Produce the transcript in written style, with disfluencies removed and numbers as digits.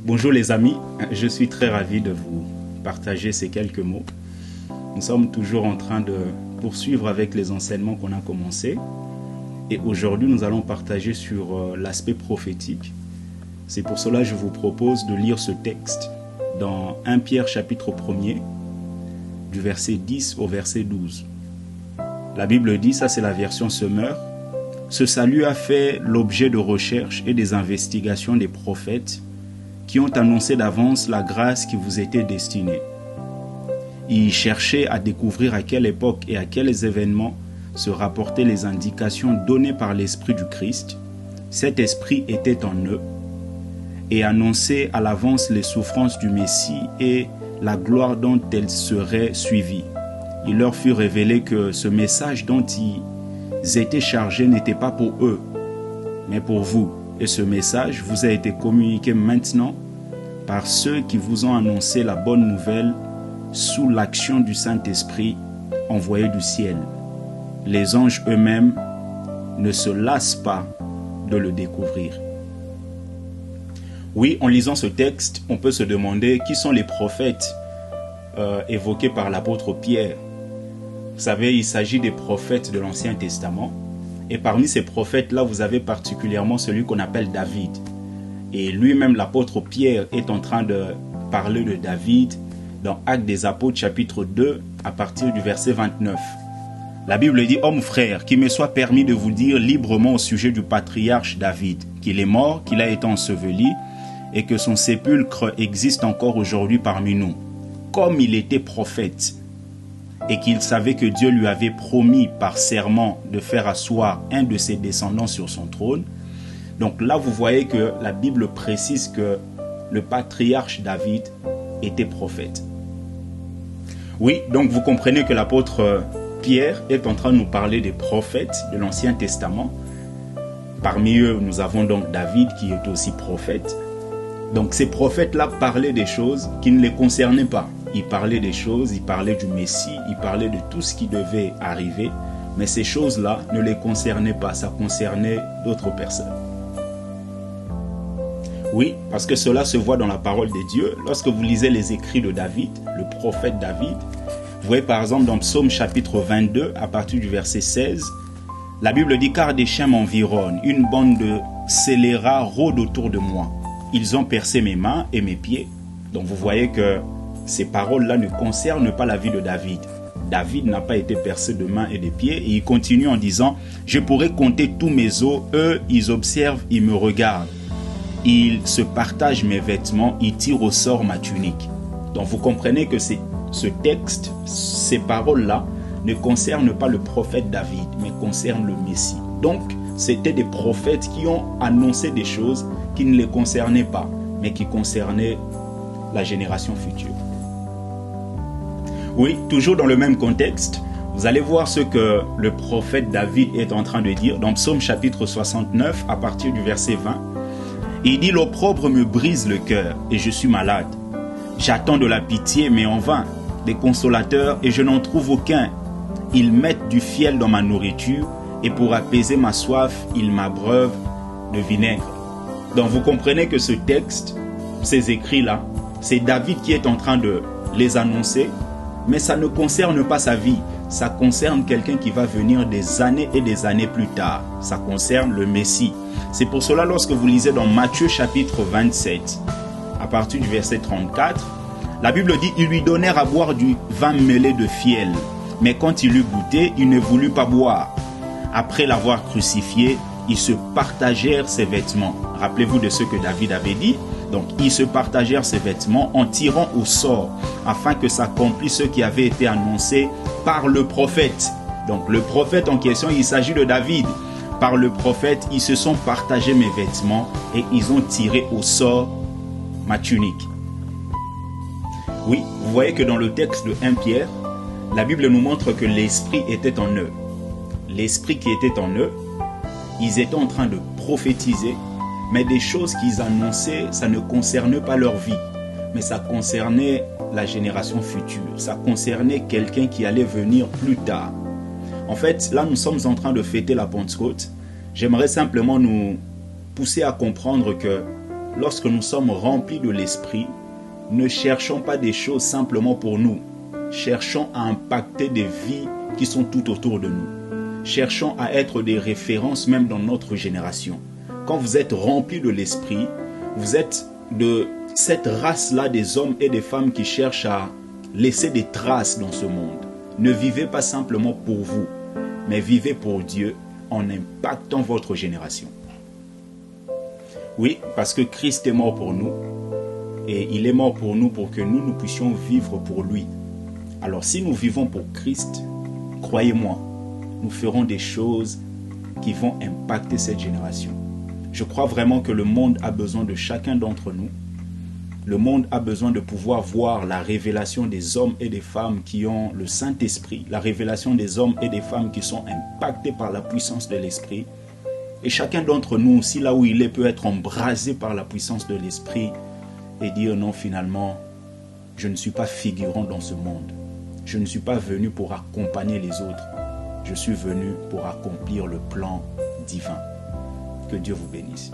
Bonjour les amis, je suis très ravi de vous partager ces quelques mots. Nous sommes toujours en train de poursuivre avec les enseignements qu'on a commencés. Et aujourd'hui, nous allons partager sur l'aspect prophétique. C'est pour cela que je vous propose de lire ce texte dans 1 Pierre chapitre 1er, du verset 10 au verset 12. La Bible dit, ça c'est la version Semeur, « Ce salut a fait l'objet de recherches et des investigations des prophètes qui ont annoncé d'avance la grâce qui vous était destinée. Ils cherchaient à découvrir à quelle époque et à quels événements se rapportaient les indications données par l'Esprit du Christ. Cet Esprit était en eux et annonçait à l'avance les souffrances du Messie et la gloire dont elles seraient suivies. Il leur fut révélé que ce message dont ils étaient chargés n'était pas pour eux, mais pour vous. Et ce message vous a été communiqué maintenant par ceux qui vous ont annoncé la bonne nouvelle sous l'action du Saint-Esprit envoyé du ciel. Les anges eux-mêmes ne se lassent pas de le découvrir. » Oui, en lisant ce texte, on peut se demander qui sont les prophètes évoqués par l'apôtre Pierre. Vous savez, il s'agit des prophètes de l'Ancien Testament. Et parmi ces prophètes-là, vous avez particulièrement celui qu'on appelle David. Et lui-même, l'apôtre Pierre, est en train de parler de David dans Actes des Apôtres, chapitre 2, à partir du verset 29. La Bible dit « Hommes frères, qu'il me soit permis de vous dire librement au sujet du patriarche David, qu'il est mort, qu'il a été enseveli, et que son sépulcre existe encore aujourd'hui parmi nous. Comme il était prophète, et qu'il savait que Dieu lui avait promis par serment de faire asseoir un de ses descendants sur son trône. » Donc là, vous voyez que la Bible précise que le patriarche David était prophète. Oui, donc vous comprenez que l'apôtre Pierre est en train de nous parler des prophètes de l'Ancien Testament. Parmi eux, nous avons donc David qui est aussi prophète. Donc ces prophètes-là parlaient des choses qui ne les concernaient pas. Ils parlaient des choses, ils parlaient du Messie, ils parlaient de tout ce qui devait arriver. Mais ces choses-là ne les concernaient pas, ça concernait d'autres personnes. Oui, parce que cela se voit dans la parole de Dieu. Lorsque vous lisez les écrits de David, le prophète David, vous voyez par exemple dans Psaume chapitre 22, à partir du verset 16, la Bible dit « Car des chiens m'environnent, une bande de scélérats rôde autour de moi. Ils ont percé mes mains et mes pieds. » Donc vous voyez que ces paroles-là ne concernent pas la vie de David. David n'a pas été percé de mains et de pieds. Et il continue en disant « Je pourrais compter tous mes os, eux, ils observent, ils me regardent. Ils se partagent mes vêtements, ils tirent au sort ma tunique. » Donc vous comprenez que ce texte, ces paroles-là, ne concernent pas le prophète David, mais concernent le Messie. Donc, c'était des prophètes qui ont annoncé des choses qui ne les concernaient pas, mais qui concernaient la génération future. Oui, toujours dans le même contexte, vous allez voir ce que le prophète David est en train de dire dans Psaume chapitre 69, à partir du verset 20. Il dit « L'opprobre me brise le cœur et je suis malade. J'attends de la pitié, mais en vain, des consolateurs et je n'en trouve aucun. Ils mettent du fiel dans ma nourriture et pour apaiser ma soif, ils m'abreuvent de vinaigre. » Donc vous comprenez que ce texte, ces écrits-là, c'est David qui est en train de les annoncer, mais ça ne concerne pas sa vie. Ça concerne quelqu'un qui va venir des années et des années plus tard. Ça concerne le Messie. C'est pour cela, lorsque vous lisez dans Matthieu chapitre 27, à partir du verset 34, la Bible dit « Ils lui donnèrent à boire du vin mêlé de fiel, mais quand il eut goûté, il ne voulut pas boire. Après l'avoir crucifié, ils se partagèrent ses vêtements. » Rappelez-vous de ce que David avait dit. Donc, ils se partagèrent ses vêtements en tirant au sort, afin que s'accomplisse ce qui avait été annoncé par le prophète. Donc, le prophète en question, il s'agit de David. Par le prophète, ils se sont partagés mes vêtements et ils ont tiré au sort ma tunique. Oui, vous voyez que dans le texte de 1 Pierre, la Bible nous montre que l'Esprit était en eux. L'Esprit qui était en eux, ils étaient en train de prophétiser, mais des choses qu'ils annonçaient, ça ne concernait pas leur vie, mais ça concernait la génération future. Ça concernait quelqu'un qui allait venir plus tard. En fait, là, nous sommes en train de fêter la Pentecôte. J'aimerais simplement nous pousser à comprendre que lorsque nous sommes remplis de l'Esprit, ne cherchons pas des choses simplement pour nous. Cherchons à impacter des vies qui sont tout autour de nous. Cherchons à être des références même dans notre génération. Quand vous êtes remplis de l'Esprit, vous êtes de cette race-là des hommes et des femmes qui cherchent à laisser des traces dans ce monde. Ne vivez pas simplement pour vous, mais vivez pour Dieu en impactant votre génération. Oui, parce que Christ est mort pour nous, et il est mort pour nous pour que nous puissions vivre pour lui. Alors si nous vivons pour Christ, croyez-moi, nous ferons des choses qui vont impacter cette génération. Je crois vraiment que le monde a besoin de chacun d'entre nous. Le monde a besoin de pouvoir voir la révélation des hommes et des femmes qui ont le Saint-Esprit, la révélation des hommes et des femmes qui sont impactés par la puissance de l'Esprit. Et chacun d'entre nous, aussi là où il est, peut être embrasé par la puissance de l'Esprit et dire non, finalement, je ne suis pas figurant dans ce monde. Je ne suis pas venu pour accompagner les autres. Je suis venu pour accomplir le plan divin. Que Dieu vous bénisse.